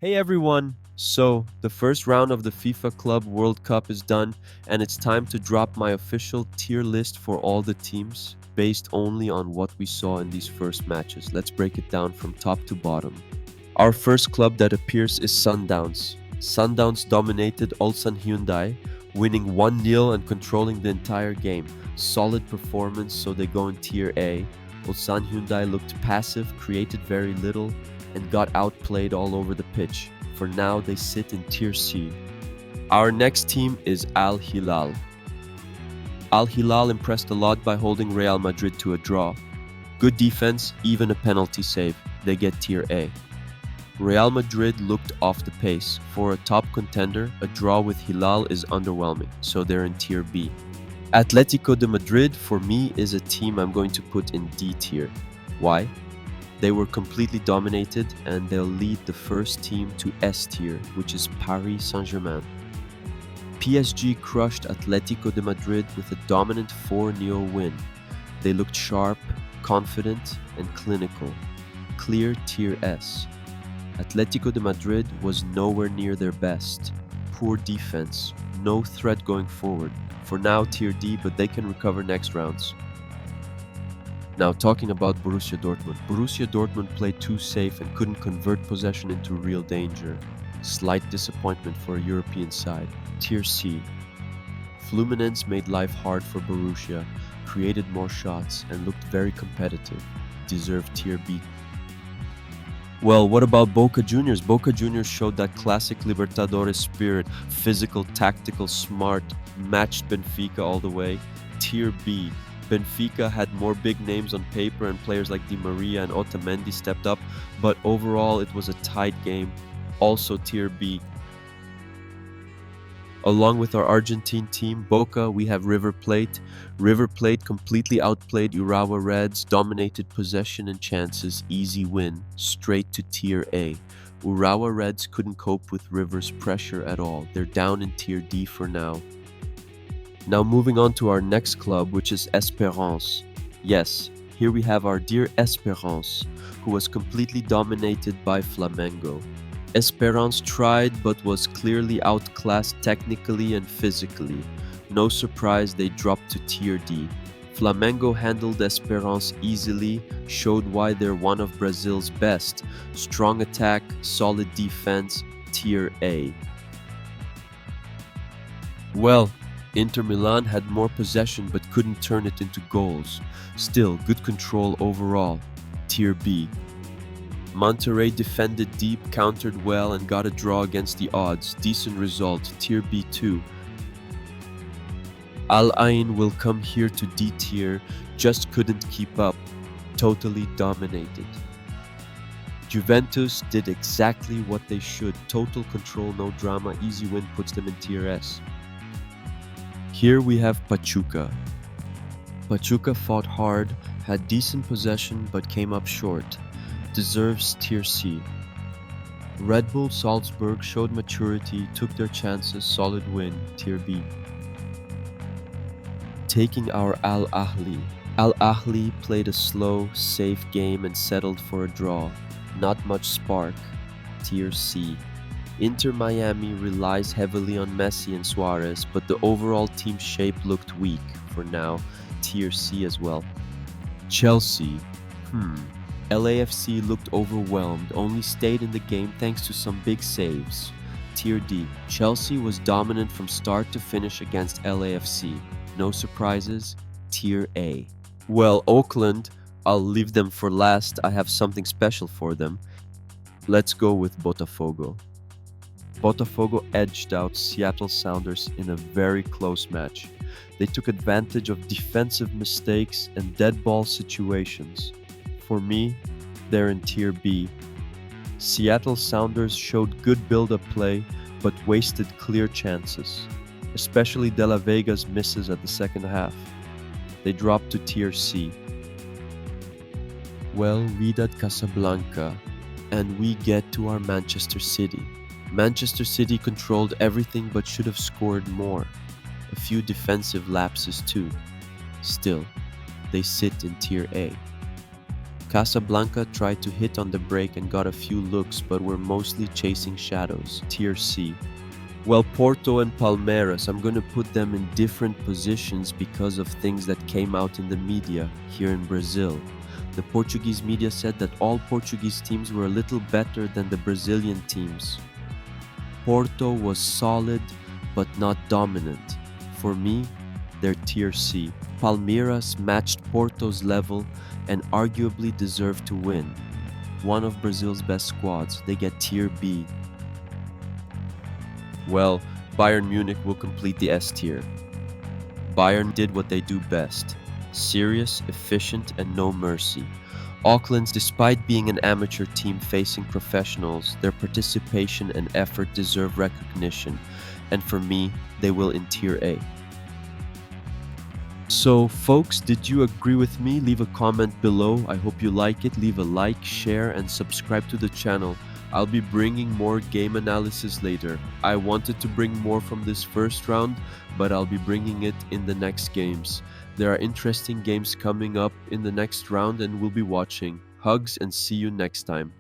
Hey everyone! So, the first round of the FIFA Club World Cup is done, and it's time to drop my official tier list for all the teams, based only on what we saw in these first matches. Let's break it down from top to bottom. Our first club that appears is Sundowns. Sundowns dominated Ulsan Hyundai, winning 1-0 and controlling the entire game. Solid performance, so they go in tier A. Ulsan Hyundai looked passive, created very little, and got outplayed all over the pitch. For now, they sit in tier C. Our next team is Al Hilal. Al Hilal impressed a lot by holding Real Madrid to a draw. Good defense, even a penalty save. They get tier A. Real Madrid looked off the pace. For a top contender, a draw with Hilal is underwhelming, so they're in tier B. Atletico de Madrid, for me, is a team I'm going to put in D tier. Why? They were completely dominated, and they'll lead the first team to S tier, which is Paris Saint-Germain. PSG crushed Atletico de Madrid with a dominant 4-0 win. They looked sharp, confident, and clinical. Clear tier S. Atletico de Madrid was nowhere near their best. Poor defense, no threat going forward. For now, tier D, but they can recover next rounds. Now, talking about Borussia Dortmund. Borussia Dortmund played too safe and couldn't convert possession into real danger. Slight disappointment for a European side. Tier C. Fluminense made life hard for Borussia, created more shots, and looked very competitive. Deserved tier B. Well, what about Boca Juniors? Boca Juniors showed that classic Libertadores spirit, physical, tactical, smart, matched Benfica all the way. Tier B. Benfica had more big names on paper and players like Di Maria and Otamendi stepped up, but overall it was a tight game, also tier B. Along with our Argentine team, Boca, we have River Plate. River Plate completely outplayed Urawa Reds, dominated possession and chances, easy win, straight to tier A. Urawa Reds couldn't cope with River's pressure at all. They're down in tier D for now. Now moving on to our next club, which is Esperance. Yes, here we have our dear Esperance, who was completely dominated by Flamengo. Esperance tried but was clearly outclassed technically and physically. No surprise they dropped to tier D. Flamengo handled Esperance easily, showed why they're one of Brazil's best. Strong attack, solid defense, tier A. Well, Inter Milan had more possession but couldn't turn it into goals. Still, good control overall. Tier B. Monterrey defended deep, countered well, and got a draw against the odds. Decent result. Tier B2. Al Ain will come here to D tier, just couldn't keep up. Totally dominated. Juventus did exactly what they should. Total control, no drama, easy win puts them in tier S. Here we have Pachuca. Pachuca fought hard, had decent possession but came up short. Deserves tier C. Red Bull Salzburg showed maturity, took their chances, solid win, tier B. Taking our Al Ahly. Al Ahly played a slow, safe game and settled for a draw. Not much spark, tier C. Inter Miami relies heavily on Messi and Suarez, but the overall team shape looked weak. For now, tier C as well. Chelsea. LAFC looked overwhelmed, only stayed in the game thanks to some big saves. Tier D. Chelsea was dominant from start to finish against LAFC. No surprises. Tier A. Well, Oakland, I'll leave them for last. I have something special for them. Let's go with Botafogo. Botafogo edged out Seattle Sounders in a very close match. They took advantage of defensive mistakes and dead ball situations. For me, they're in tier B. Seattle Sounders showed good build-up play, but wasted clear chances, especially De La Vega's misses at the second half. They dropped to tier C. Well, Wydad Casablanca, and we get to our Manchester City. Manchester City controlled everything but should have scored more. A few defensive lapses too. Still, they sit in tier A. Casablanca tried to hit on the break and got a few looks, but were mostly chasing shadows, tier C. Well, Porto and Palmeiras, I'm going to put them in different positions because of things that came out in the media here in Brazil. The Portuguese media said that all Portuguese teams were a little better than the Brazilian teams. Porto was solid but not dominant. For me, they're tier C. Palmeiras matched Porto's level and arguably deserved to win. One of Brazil's best squads, they get tier B. Well, Bayern Munich will complete the S tier. Bayern did what they do best: serious, efficient, and no mercy. Auckland, despite being an amateur team facing professionals, their participation and effort deserve recognition, and for me, they will in tier A. So folks, did you agree with me? Leave a comment below. I hope you like it. Leave a like, share, and subscribe to the channel. I'll be bringing more game analysis later. I wanted to bring more from this first round, but I'll be bringing it in the next games. There are interesting games coming up in the next round and we'll be watching. Hugs and see you next time.